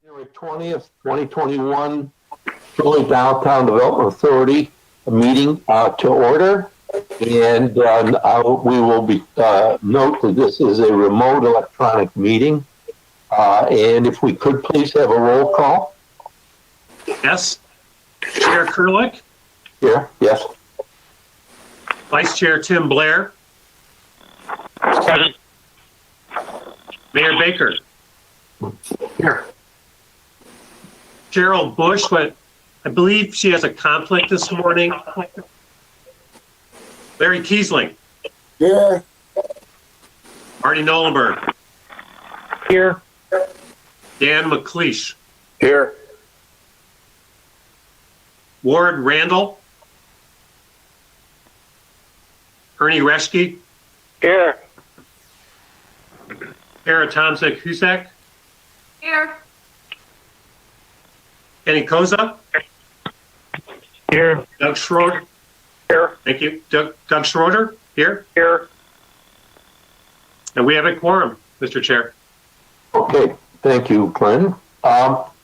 January 20th, 2021, Philly Downtown Development Authority meeting to order. And we will be note that this is a remote electronic meeting. And if we could please have a roll call. Yes. Chair Kurlik? Here, yes. Vice Chair Tim Blair? Present. Mayor Baker? Here. Gerald Bush, but I believe she has a conflict this morning. Larry Kiesling? Here. Marty Nolenberg? Here. Dan McLeish? Here. Ward Randall? Ernie Reschke? Here. Kara Tomczyk-Husak? Here. Kenny Koza? Here. Doug Schroeder? Here. Thank you. Doug Schroeder? Here? Here. And we have a quorum, Mr. Chair. Okay, thank you, Glenn.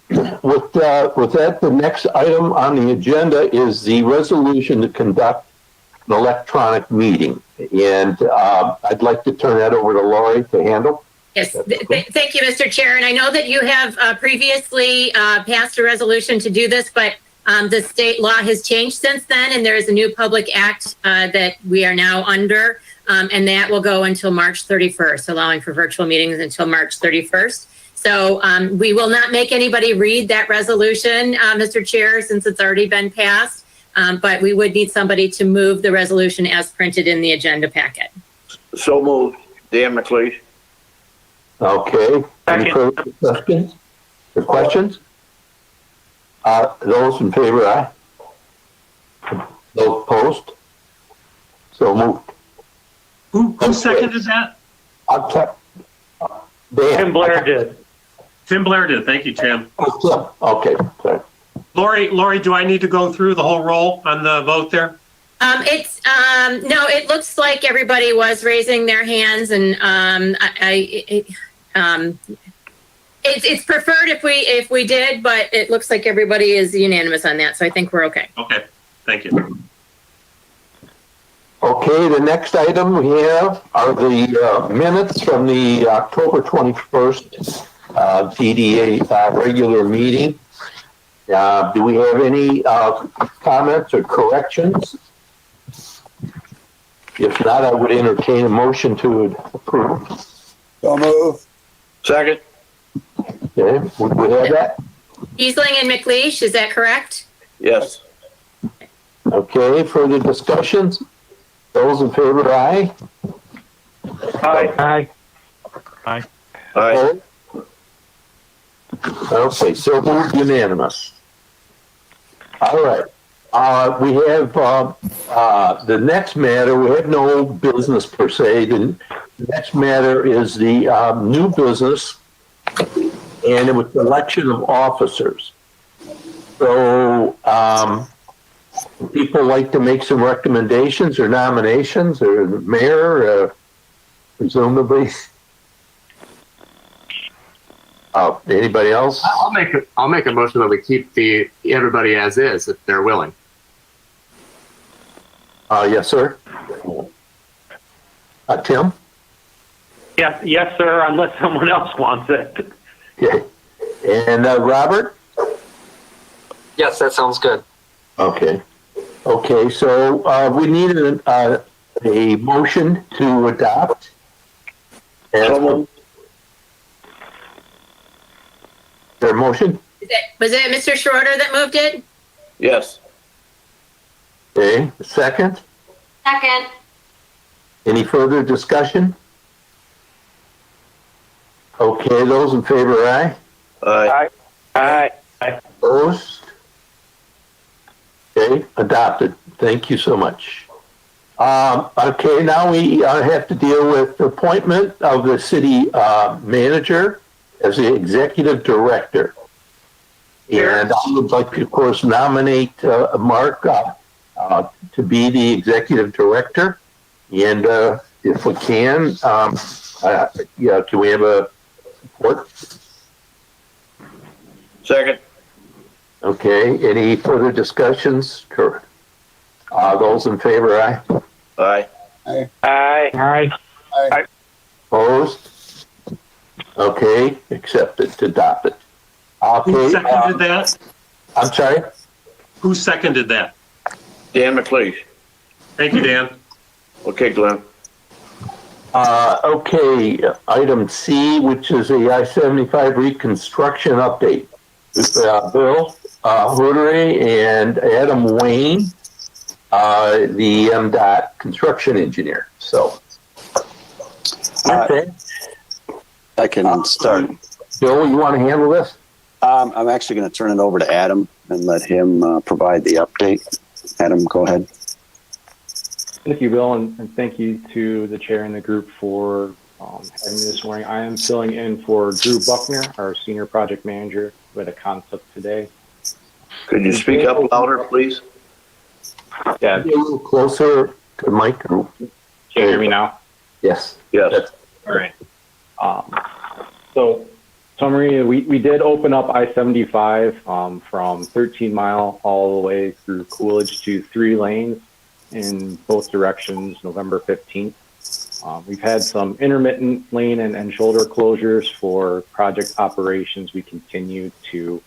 With that, the next item on the agenda is the resolution to conduct an electronic meeting. And I'd like to turn that over to Lori to handle. Yes, thank you, Mr. Chair. And I know that you have previously passed a resolution to do this, but the state law has changed since then, and there is a new public act that we are now under, and that will go until March 31st, allowing for virtual meetings until March 31st. So we will not make anybody read that resolution, Mr. Chair, since it's already been passed, but we would need somebody to move the resolution as printed in the agenda packet. So moved. Dan McLeish. Okay. Any further discussions or questions? Those in favor, aye. Those opposed? So moved. Who seconded that? Dan. Tim Blair did. Tim Blair did. Thank you, Tim. Okay, sorry. Lori, do I need to go through the whole roll on the vote there? No, it looks like everybody was raising their hands, and it's preferred if we did, but it looks like everybody is unanimous on that, so I think we're okay. Okay, thank you. Okay, the next item we have are the minutes from the October 21st DDA regular meeting. Do we have any comments or corrections? If not, I would entertain a motion to approve. So moved. Second. Okay, would we have that? Kiesling and McLeish, is that correct? Yes. Okay, further discussions? Those in favor, aye? Aye. Aye. Aye. Okay, so moved unanimous. All right. We have the next matter. We have no business per se. The next matter is the new business, and it was the election of officers. So people like to make some recommendations or nominations, or the mayor, presumably. Anybody else? I'll make a motion that we keep everybody as is if they're willing. Yes, sir. Tim? Yes, sir, unless someone else wants it. Okay. And Robert? Yes, that sounds good. Okay. Okay, so we need a motion to adopt. Is there a motion? Was it Mr. Schroeder that moved it? Yes. Okay, second? Second. Any further discussion? Okay, those in favor, aye? Aye. Aye. Opposed? Okay, adopted. Thank you so much. Okay, now we have to deal with the appointment of the city manager as the executive director. And I would like to, of course, nominate Mark to be the executive director. And if we can, can we have a support? Second. Okay, any further discussions? Kurt? Those in favor, aye. Aye. Aye. Opposed? Okay, accepted, adopted. Who Okay, seconded that? I'm sorry? Who seconded that? Dan McLeish. Thank you, Dan. Okay, Glenn. Okay, item C, which is a I-75 reconstruction update. Bill Hootery and Adam Wayne, the MDOT construction engineer. So, okay. I can start. Bill, you want to handle this? I'm actually going to turn it over to Adam and let him provide the update. Adam, go ahead. Thank you, Bill, and thank you to the chair and the group for having me this morning. I am filling in for Drew Buckner, our senior project manager, who had a conflict today. Could you speak up louder, please? Yeah, Be a little closer to the mic. can you hear me now? Yes. Yes. All right. So, summary, we did open up I-75 from 13 Mile all the way through Coolidge to 3 lanes in both directions November 15th. We've had some intermittent lane and shoulder closures for project operations. We continue to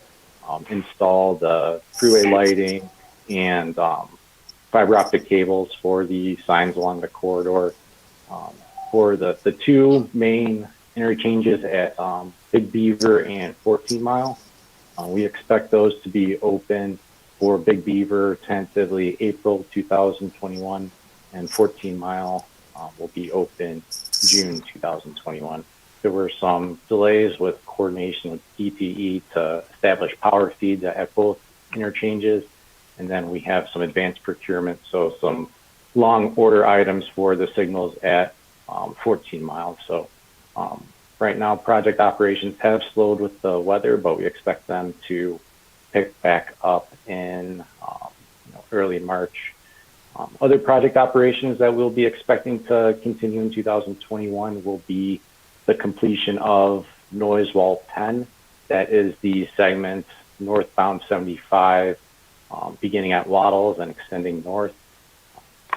install the freeway lighting and fiber optic cables for the signs along the corridor. For the 2 main interchanges at Big Beaver and 14 Mile, we expect those to be open for Big Beaver tentatively April 2021, and 14 Mile will be open June 2021. There were some delays with coordination with DTE to establish power feeds at both interchanges, and then we have some advanced procurement, so some long order items for the signals at 14 Mile. So right now, project operations have slowed with the weather, but we expect them to pick back up in early March. Other project operations that we'll be expecting to continue in 2021 will be the completion of Noise Wall 10. That is the segment northbound 75, beginning at Waddles and extending north.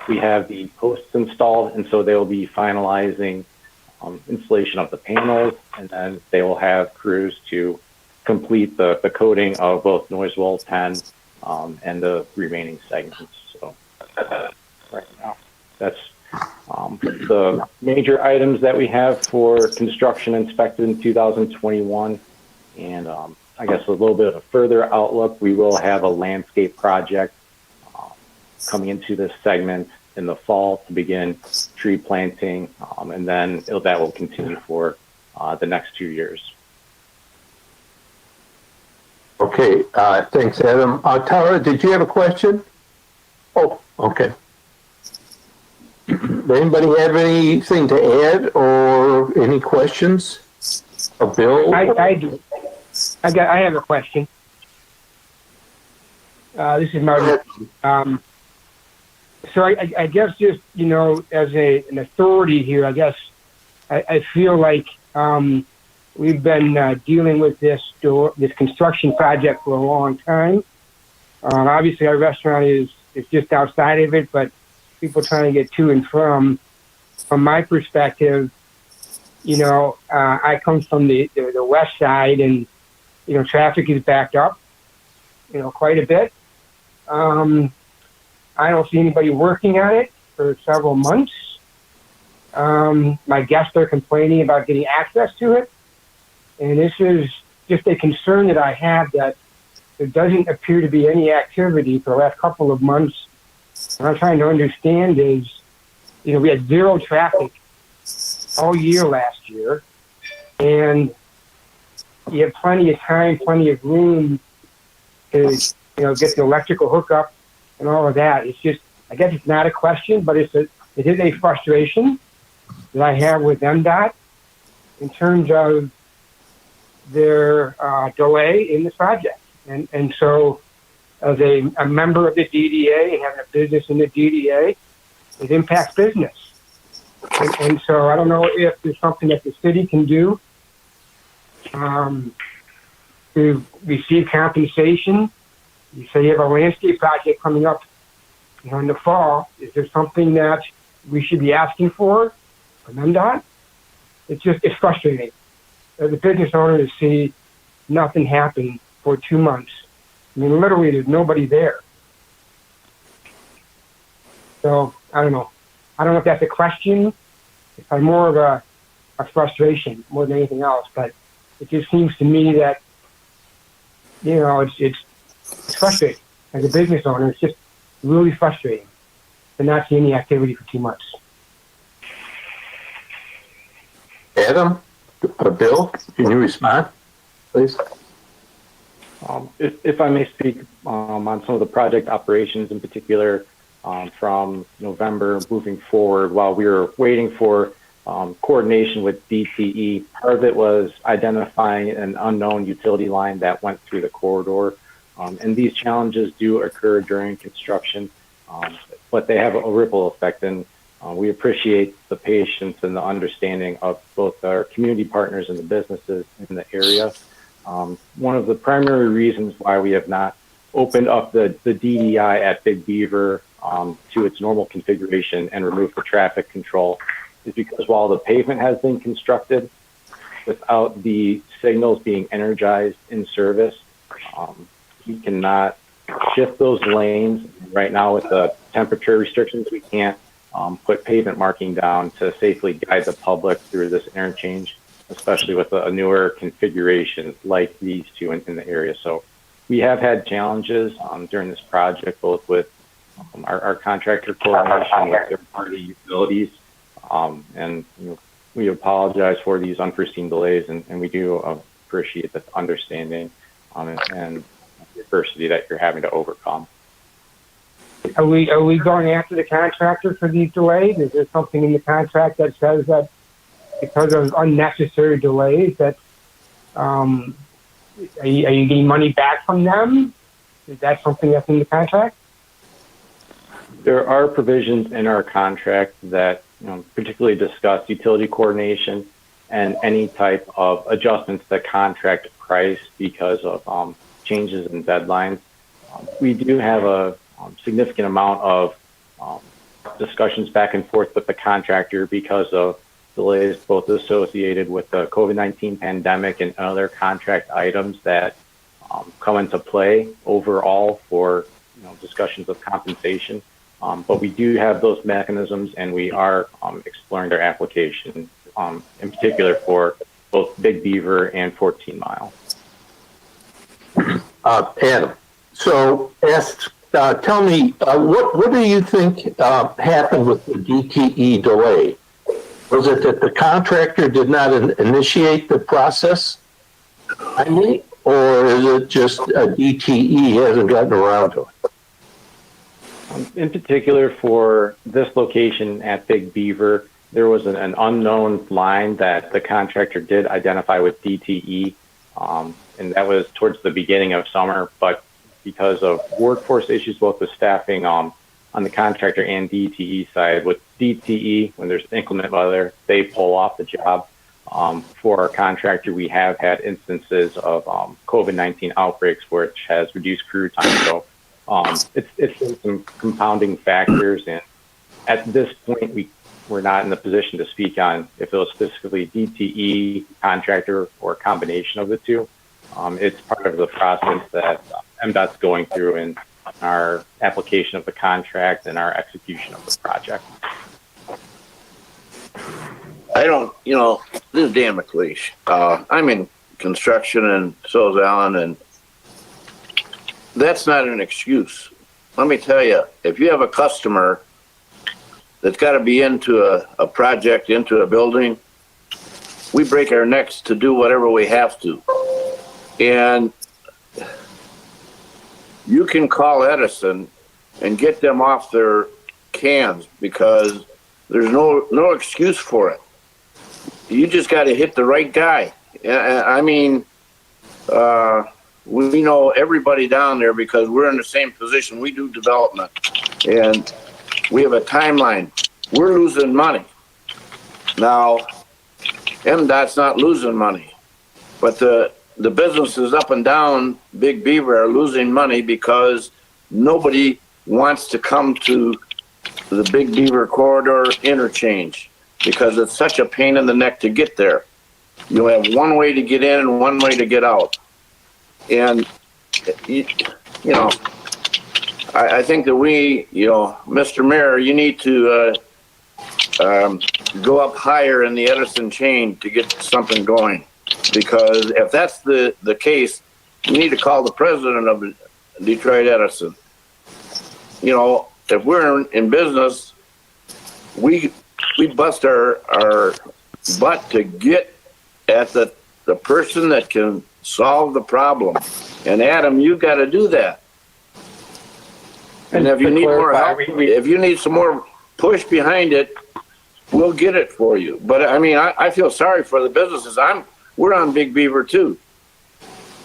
We have the posts installed, and so they will be finalizing installation of the panels, and then they will have crews to complete the coating of both Noise Wall 10 and the remaining segments. So right now, that's the major items that we have for construction inspected in 2021. And I guess a little bit of a further outlook, we will have a landscape project coming into this segment in the fall to begin tree planting, and then that will continue for the next 2 years. Okay, thanks, Adam. Tara, did you have a question? Oh, okay. Anybody have anything to add or any questions? Bill? I do. I have a question. This is Martin. So I guess just, as an authority here, I guess I feel like we've been dealing with this construction project for a long time. Obviously, our restaurant is just outside of it, but people trying to get to and from my perspective, I come from the west side, and traffic is backed up, quite a bit. I don't see anybody working on it for several months. My guests are complaining about getting access to it. And this is just a concern that I have, that there doesn't appear to be any activity for the last couple of months. What I'm trying to understand is, we had zero traffic all year last year, and you have plenty of time, plenty of room to, get the electrical hookup and all of that. It's just, I guess it's not a question, but it is a frustration that I have with MDOT in terms of their delay in the project. And so as a member of the DDA and having a business in the DDA, it impacts business. And so I don't know if there's something that the city can do to receive compensation? You say you have a landscape project coming up, in the fall. Is there something that we should be asking for from MDOT? It's frustrating as a business owner to see nothing happen for 2 months. I mean, literally, there's nobody there. So I don't know. I don't know if that's a question. It's more of a frustration more than anything else. But it just seems to me that it's frustrating as a business owner. It's just really frustrating to not see any activity for 2 months. Adam, Bill, can you respond, please? If I may speak on some of the project operations in particular, from November moving forward, while we were waiting for coordination with DTE, part of it was identifying an unknown utility line that went through the corridor. And these challenges do occur during construction, but they have a ripple effect. And we appreciate the patience and the understanding of both our community partners and the businesses in the area. One of the primary reasons why we have not opened up the DDI at Big Beaver to its normal configuration and removed the traffic control is because while the pavement has been constructed, without the signals being energized in service, we cannot shift those lanes. Right now with the temperature restrictions, we can't put pavement marking down to safely guide the public through this interchange, especially with a newer configuration like these two in the area. So we have had challenges during this project, both with our contractor coordination with third-party utilities, and we apologize for these unforeseen delays, and we do appreciate the understanding and the adversity that you're having to overcome. Are we going after the contractor for these delays? Is there something in the contract that says that because of unnecessary delays that are you getting money back from them? Is that something that's in the contract? There are provisions in our contract that particularly discuss utility coordination and any type of adjustments to contract price because of changes in deadlines. We do have a significant amount of discussions back and forth with the contractor because of delays both associated with the COVID-19 pandemic and other contract items that come into play overall for discussions of compensation. But we do have those mechanisms, and we are exploring their application, in particular for both Big Beaver and 14 Mile. Adam, so tell me, what do you think happened with the DTE delay? Was it that the contractor did not initiate the process, or is it just DTE hasn't gotten around to it? In particular, for this location at Big Beaver, there was an unknown line that the contractor did identify with DTE, and that was towards the beginning of summer. But because of workforce issues, both with staffing on the contractor and DTE side, with DTE, when there's inclement weather, they pull off the job. For our contractor, we have had instances of COVID-19 outbreaks, which has reduced crew time. So it's some compounding factors, and at this point, we're not in the position to speak on if it was specifically DTE, contractor, or a combination of the two. It's part of the process that MDOT's going through in our application of the contract and our execution of the project. This is Dan McLeish. I'm in construction, and so is Alan, and that's not an excuse. Let me tell you, if you have a customer that's got to be into a project, into a building, we break our necks to do whatever we have to. And you can call Edison and get them off their cans because there's no excuse for it. You just got to hit the right guy. I mean, we know everybody down there because we're in the same position. We do development, and we have a timeline. We're losing money. Now, MDOT's not losing money, but the the businesses up and down Big Beaver are losing money because nobody wants to come to the Big Beaver corridor interchange because it's such a pain in the neck to get there. You have one way to get in and one way to get out. And, you know, I think that we, you know, Mr. Mayor, you need to go up higher in the Edison chain to get something going. Because if that's the case, you need to call the president of Detroit Edison. You know, if we're in business, we bust our butt to get at the person that can solve the problem. And Adam, you've got to do that. And if you need more help, if you need some more push behind it, we'll get it for you. But I mean, I feel sorry for the businesses. We're on Big Beaver too.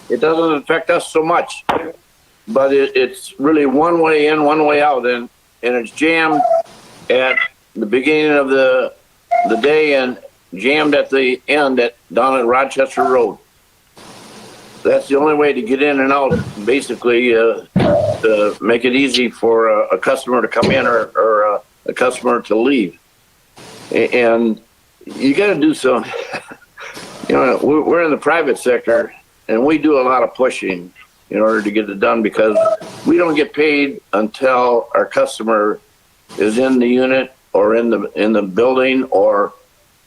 It doesn't affect us so much, but it's really one way in, one way out, and it's jammed at the beginning of the day and jammed at the end down at Rochester Road. That's the only way to get in and out, basically, to make it easy for a customer to come in or a customer to leave. And you got to do some. You know, we're in the private sector, and we do a lot of pushing in order to get it done because we don't get paid until our customer is in the unit or in the building or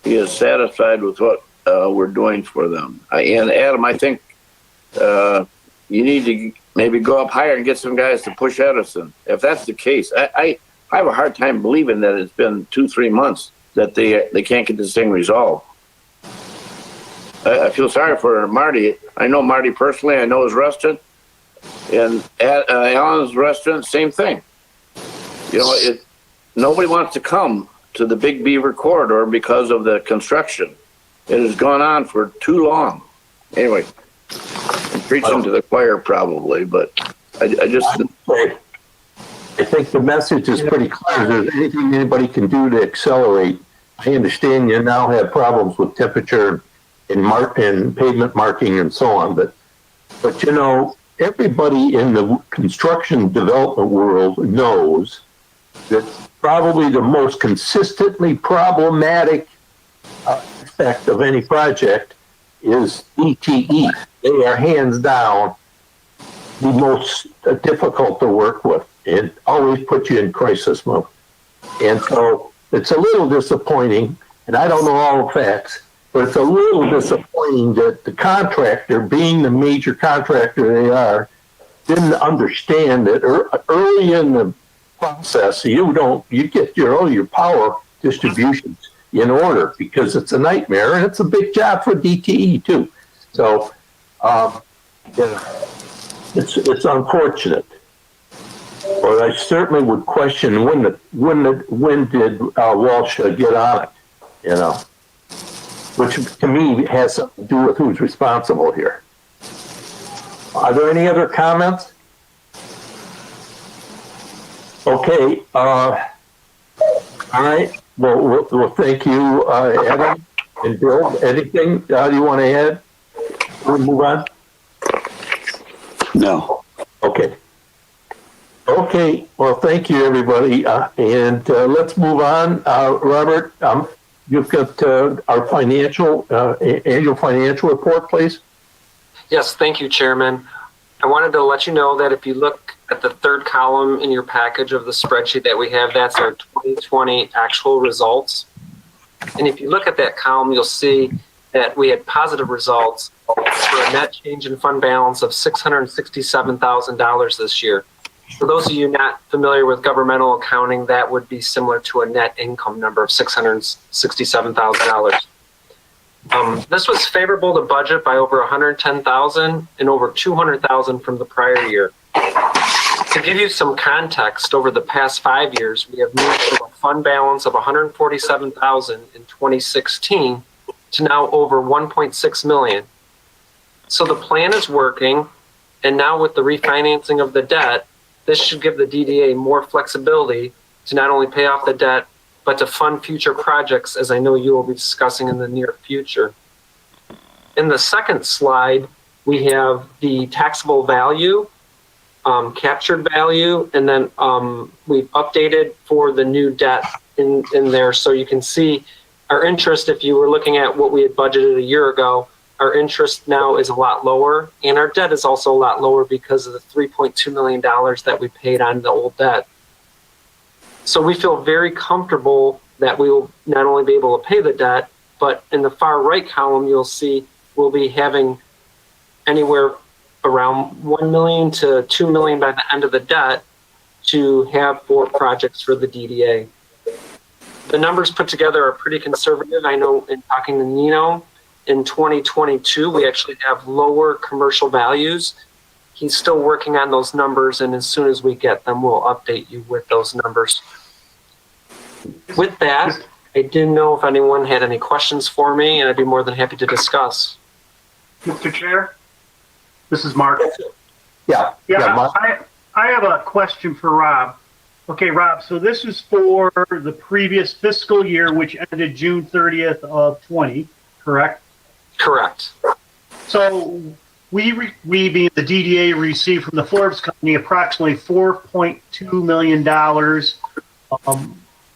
he is satisfied with what we're doing for them. And Adam, I think you need to maybe go up higher and get some guys to push Edison. If that's the case, I have a hard time believing that it's been 2-3 months that they can't get this thing resolved. I feel sorry for Marty. I know Marty personally. I know his restaurant. And at Alan's restaurant, same thing. You know, nobody wants to come to the Big Beaver corridor because of the construction. It has gone on for too long. Anyway, I'm preaching to the choir probably, but I think the message is pretty clear. If there's anything anybody can do to accelerate, I understand you now have problems with temperature and pavement marking and so on, but you know, everybody in the construction development world knows that probably the most consistently problematic aspect of any project is ETE. They are hands down the most difficult to work with and always put you in crisis mode. And so it's a little disappointing, and I don't know all the facts, but it's a little disappointing that the contractor, being the major contractor they are, didn't understand that early in the process, you get your power distributions in order because it's a nightmare and it's a big job for DTE too. So, it's unfortunate, but I certainly would question when did Walsh get on it, you know? Which to me has something to do with who's responsible here. Are there any other comments? Okay. All right. Well, thank you, Adam and Bill. Anything do you want to add? We'll move on. No. Okay. Okay. Well, thank you, everybody. And let's move on. Robert, you've got our annual financial report, please. Yes, thank you, Chairman. I wanted to let you know that if you look at the third column in your package of the spreadsheet that we have, that's our 2020 actual results. And if you look at that column, you'll see that we had positive results for a net change in fund balance of $667,000 this year. For those of you not familiar with governmental accounting, that would be similar to a net income number of $667,000. This was favorable to budget by over $110,000 and over $200,000 from the prior year. To give you some context, over the past 5 years, we have moved from a fund balance of $147,000 in 2016 to now over $1.6 million. So the plan is working, and now with the refinancing of the debt, this should give the DDA more flexibility to not only pay off the debt, but to fund future projects, as I know you will be discussing in the near future. In the second slide, we have the taxable value, captured value, and then we've updated for the new debt in there. So you can see our interest, if you were looking at what we had budgeted a year ago, our interest now is a lot lower, and our debt is also a lot lower because of the $3.2 million that we paid on the old debt. So we feel very comfortable that we will not only be able to pay the debt, but in the far right column, you'll see we'll be having anywhere around $1 million to $2 million by the end of the debt to have for projects for the DDA. The numbers put together are pretty conservative. I know in talking to Nino, in 2022, we actually have lower commercial values. He's still working on those numbers, and as soon as we get them, we'll update you with those numbers. With that, I didn't know if anyone had any questions for me, and I'd be more than happy to discuss. Mr. Chair, this is Mark. Yeah. Mark. I have a question for Rob. Okay, Rob, so this is for the previous fiscal year, which ended June 30th of 20, correct? Correct. So we being the DDA, received from the Forbes company approximately $4.2 million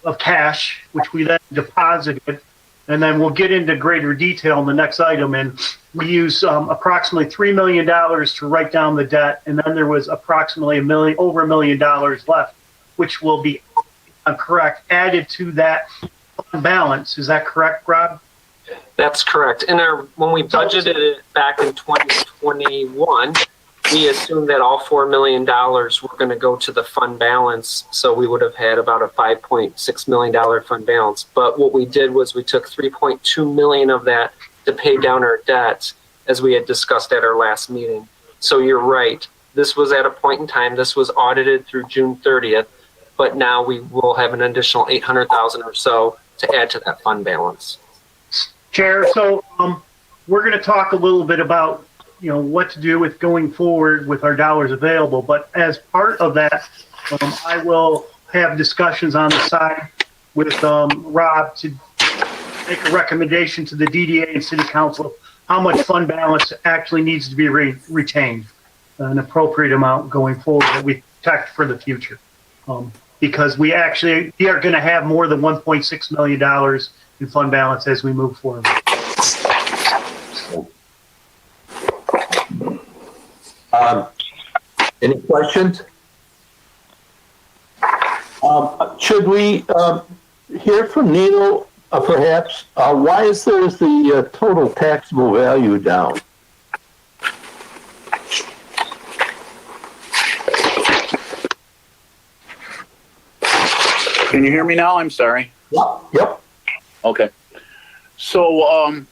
of cash, which we then deposited. And then we'll get into greater detail in the next item. And we use approximately $3 million to write down the debt. And then there was approximately over $1 million left, which will be, correct, added to that balance. Is that correct, Rob? That's correct. When we budgeted it back in 2021, we assumed that all $4 million were going to go to the fund balance. So we would have had about a $5.6 million fund balance. But what we did was we took $3.2 million of that to pay down our debt, as we had discussed at our last meeting. So you're right. This was at a point in time. This was audited through June 30th, but now we will have an additional $800,000 or so to add to that fund balance. Chair, so we're going to talk a little bit about, what to do with going forward with our dollars available. But as part of that, I will have discussions on the side with Rob to make a recommendation to the DDA and City Council how much fund balance actually needs to be retained, an appropriate amount going forward that we protect for the future. Because we are going to have more than $1.6 million in fund balance as we move forward. Any questions? Should we hear from Nino, perhaps? Why is there the total taxable value down? Can you hear me now? I'm sorry. Yep. Okay. So,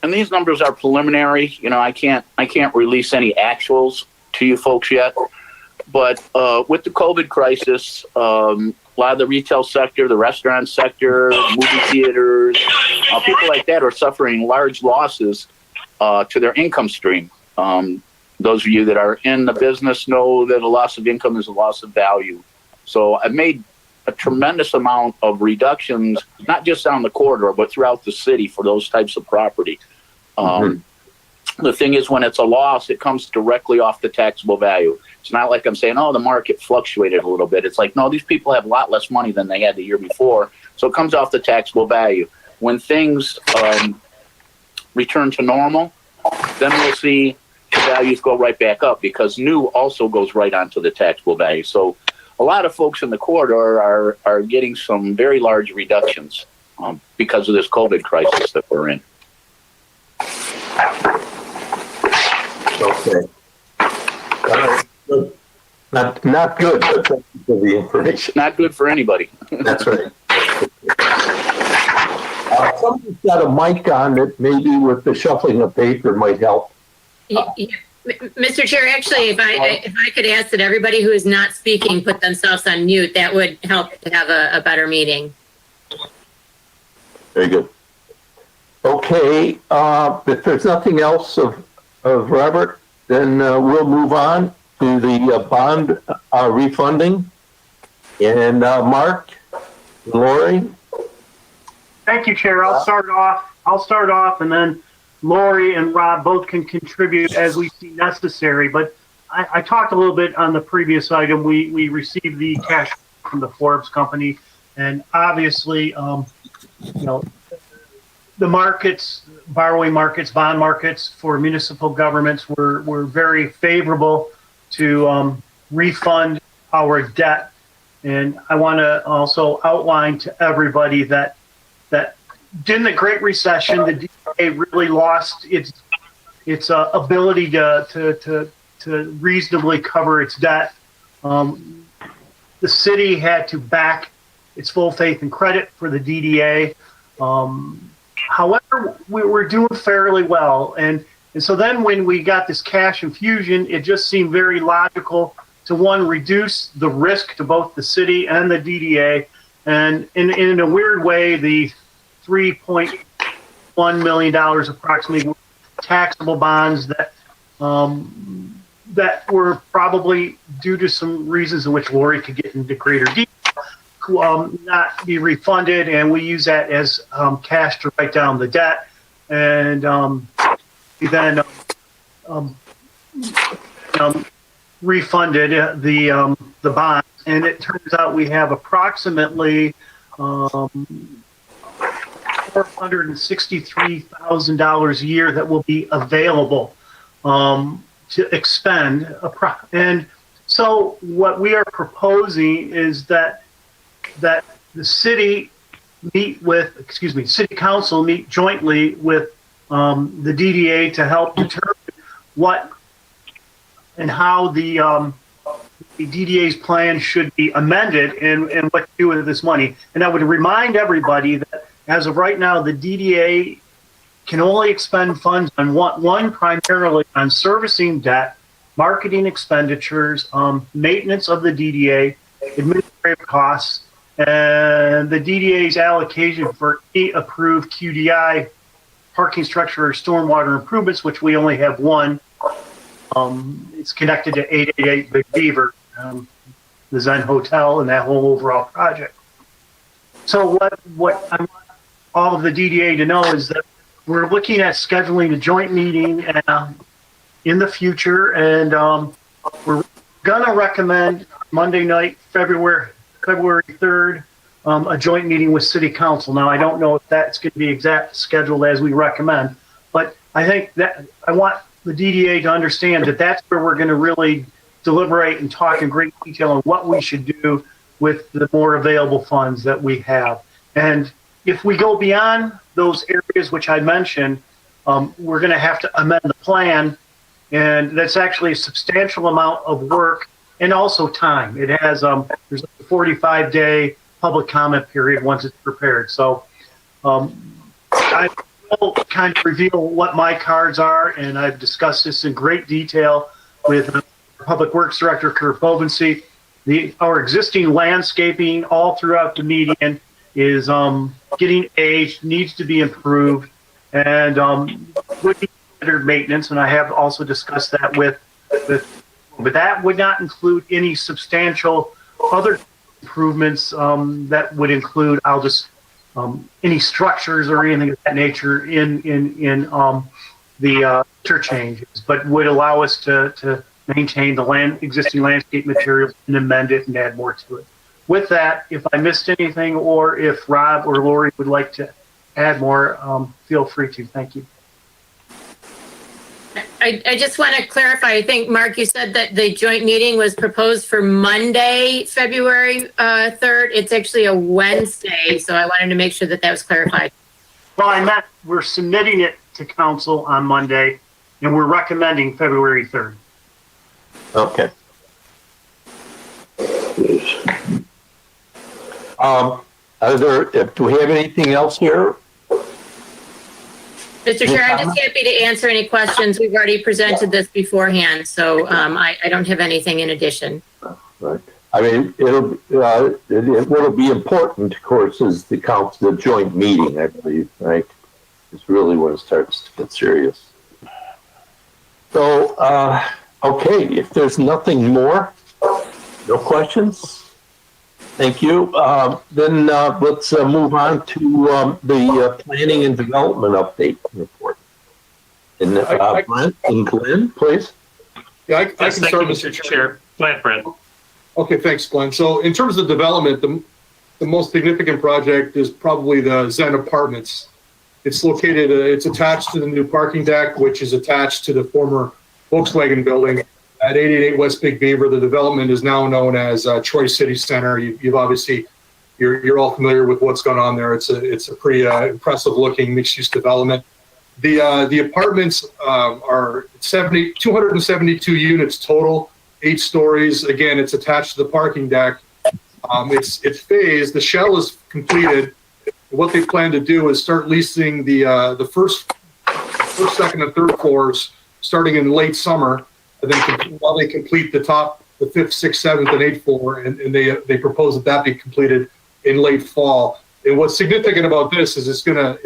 and these numbers are preliminary. I can't release any actuals to you folks yet. But with the COVID crisis, a lot of the retail sector, the restaurant sector, movie theaters, people like that are suffering large losses to their income stream. Those of you that are in the business know that a loss of income is a loss of value. So I've made a tremendous amount of reductions, not just on the corridor, but throughout the city for those types of property. The thing is, when it's a loss, it comes directly off the taxable value. It's not like I'm saying, the market fluctuated a little bit. It's like, no, these people have a lot less money than they had the year before. So it comes off the taxable value. When things return to normal, then we'll see the values go right back up, because new also goes right onto the taxable value. So a lot of folks in the corridor are getting some very large reductions because of this COVID crisis that we're in. Okay. All right. Good. Not good, but thank you for the information. Not good for anybody. That's right. Somebody's got a mic on that maybe with the shuffling of paper might help. Mr. Chair, actually, if I could ask that everybody who is not speaking put themselves on mute, that would help to have a better meeting. Very good. Okay, if there's nothing else of Robert, then we'll move on to the bond refunding. And Mark, Lori. Thank you, Chair. I'll start off, and then Lori and Rob both can contribute as we see necessary. But I talked a little bit on the previous item. We received the cash from the Forbes company, and obviously, the markets, borrowing markets, bond markets for municipal governments were very favorable to refund our debt. And I want to also outline to everybody that during the Great Recession, the DA really lost its ability to reasonably cover its debt. The city had to back its full faith and credit for the DDA. However, we were doing fairly well. And so then when we got this cash infusion, it just seemed very logical to, one, reduce the risk to both the city and the DDA. And in a weird way, the $3.1 million approximately taxable bonds that were probably due to some reasons in which Lori could get into greater detail, not be refunded, and we use that as cash to write down the debt, and we then refunded the bonds, and it turns out we have approximately $463,000 a year that will be available to expend. And so what we are proposing is that the city city council meet jointly with the DDA to help determine what and how the DDA's plan should be amended and what to do with this money. And I would remind everybody that as of right now, the DDA can only expend funds on one primarily on servicing debt, marketing expenditures, maintenance of the DDA, administrative costs, and the DDA's allocation for any approved QDI, parking structure or stormwater improvements, which we only have one. It's connected to 888 Big Beaver, the Zen Hotel, and that whole overall project. So what I want all of the DDA to know is that we're looking at scheduling a joint meeting in the future, and we're gonna recommend Monday night, February 3rd, a joint meeting with City Council. Now, I don't know if that's going to be exact scheduled as we recommend, but I think that I want the DDA to understand that that's where we're going to really deliberate and talk in great detail on what we should do with the more available funds that we have. And if we go beyond those areas which I mentioned, we're going to have to amend the plan, and that's actually a substantial amount of work and also time. It has there's a 45-day public comment period once it's prepared. So I will kind of reveal what my cards are, and I've discussed this in great detail with Public Works Director Kurt Bovensee. Our existing landscaping all throughout the median is getting aged, needs to be improved, and would be considered maintenance. And I have also discussed that with but that would not include any substantial other improvements that would include any structures or anything of that nature in the interchanges, but would allow us to maintain the existing landscape materials and amend it and add more to it. With that, if I missed anything or if Rob or Lori would like to add more, feel free to. Thank you. I just want to clarify. I think, Mark, you said that the joint meeting was proposed for Monday, February 3rd. It's actually a Wednesday, so I wanted to make sure that that was clarified. Well, I meant we're submitting it to council on Monday, and we're recommending February 3rd. Okay. Do we have anything else here? Mr. Chair, I'm just happy to answer any questions. We've already presented this beforehand, so I don't have anything in addition. Right. I mean, what'll be important, of course, is the joint meeting, I believe, right? It's really when it starts to get serious. So, okay, if there's nothing more, no questions? Thank you. Then let's move on to the planning and development update report. And Brent and Glenn, please. Yeah, I can Yes, thank start, you, Mr. Mr. Chair. Go ahead, Brent. Okay, thanks, Glenn. So in terms of development, the most significant project is probably the Zen Apartments. It's located, it's attached to the new parking deck, which is attached to the former Volkswagen building at 888 West Big Beaver. The development is now known as Troy City Center. You've obviously, you're all familiar with what's going on there. It's a pretty impressive looking mixed use development. The apartments are 272 units total, 8 stories. Again, it's attached to the parking deck. It's phased. The shell is completed. What they plan to do is start leasing the first, second, and third floors starting in late summer, and then while they complete the top, the 5th, 6th, 7th, and 8th floor, and they propose that be completed in late fall. And what's significant about this is it's gonna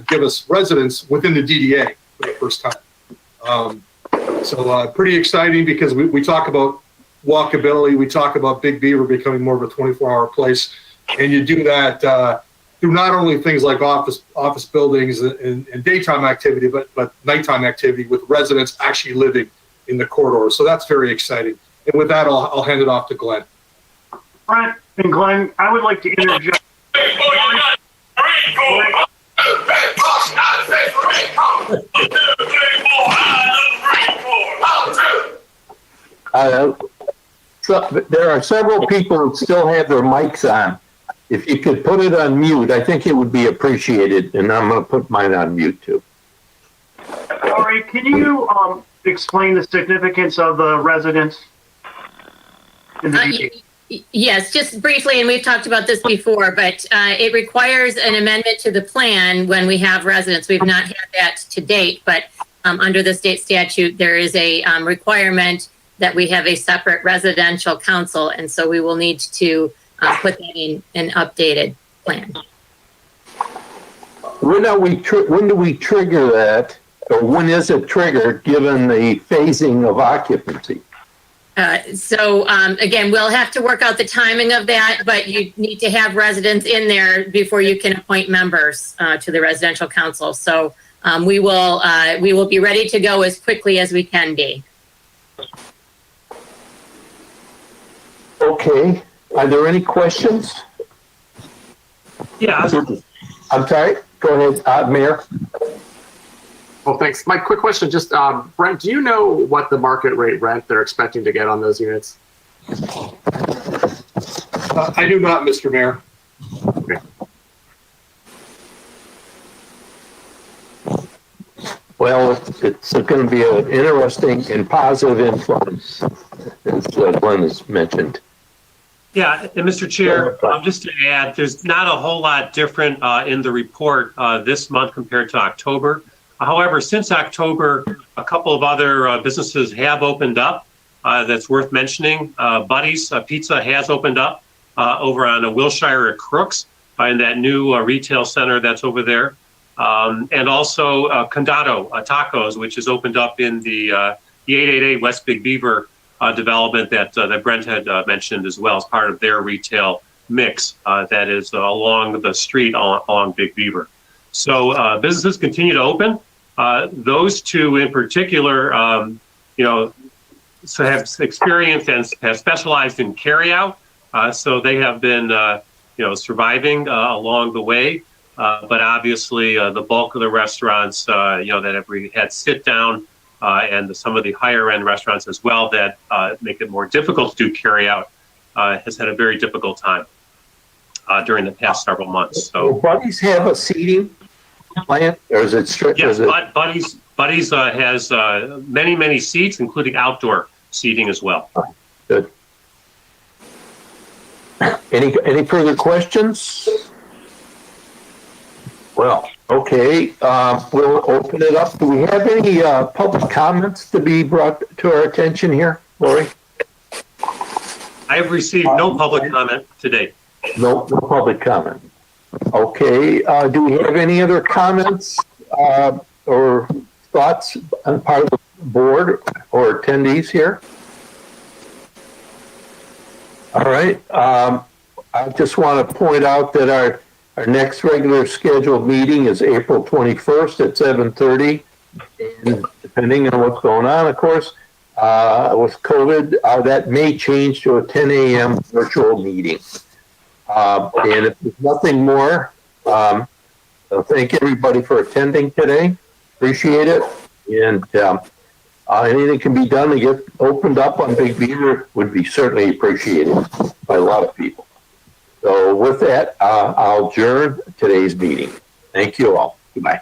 give us residents within the DDA for the first time. So pretty exciting because we talk about walkability, we talk about Big Beaver becoming more of a 24-hour place, and you do that through not only things like office buildings and daytime activity, but nighttime activity with residents actually living in the corridor. So that's very exciting. And with that, I'll hand it off to Glenn. Brent and Glenn, I would like to interject. So there are several people who still have their mics on. If you could put it on mute, I think it would be appreciated, and I'm going to put mine on mute too. All right, can you explain the significance of the residents? In the DDA? Yes, just briefly, and we've talked about this before, but it requires an amendment to the plan when we have residents. We've not had that to date, but under the state statute, there is a requirement that we have a separate residential council, and so we will need to put that in an updated plan. When do we trigger that, or when is it triggered given the phasing of occupancy? So again, we'll have to work out the timing of that, but you need to have residents in there before you can appoint members to the residential council. So we will be ready to go as quickly as we can be. Okay. Are there any questions? Yeah. I'm sorry. Go ahead, Mayor. Well, thanks. My quick question, just Brent, do you know what the market rate rent they're expecting to get on those units? I do not, Mr. Mayor. Okay. Well, it's going to be an interesting and positive influence, as Glenn has mentioned. Yeah, and Mr. Chair, just to add, there's not a whole lot different in the report this month compared to October. However, since October, a couple of other businesses have opened up. That's worth mentioning. Buddy's Pizza has opened up over on Wilshire at Crooks in that new retail center that's over there. And also Condado Tacos, which is opened up in the 888 West Big Beaver development that Brent had mentioned as well as part of their retail mix that is along the street along Big Beaver. So businesses continue to open. Those two in particular, so have experienced and have specialized in carryout. So they have been, surviving along the way. But obviously, the bulk of the restaurants, that have had sit down, and some of the higher end restaurants as well that make it more difficult to do carryout, has had a very difficult time during the past several months. So, will Buddy's have a seating plan, or is it strict? Yes, Buddy's has many seats, including outdoor seating as well. Good. Any further questions? Well, okay, we'll open it up. Do we have any public comments to be brought to our attention here, Lori? I have received no public comment to date. No public comment. Okay, do we have any other comments or thoughts on part of the board or attendees here? All right, I just want to point out that our next regular scheduled meeting is April 21st at 7:30 And depending on what's going on, of course, with COVID, that may change to a 10 a.m. virtual meeting. And if there's nothing more, thank everybody for attending today. Appreciate it. And anything can be done to get opened up on Big Beaver would be certainly appreciated by a lot of people. So with that, I'll adjourn today's meeting. Thank you all. Goodbye.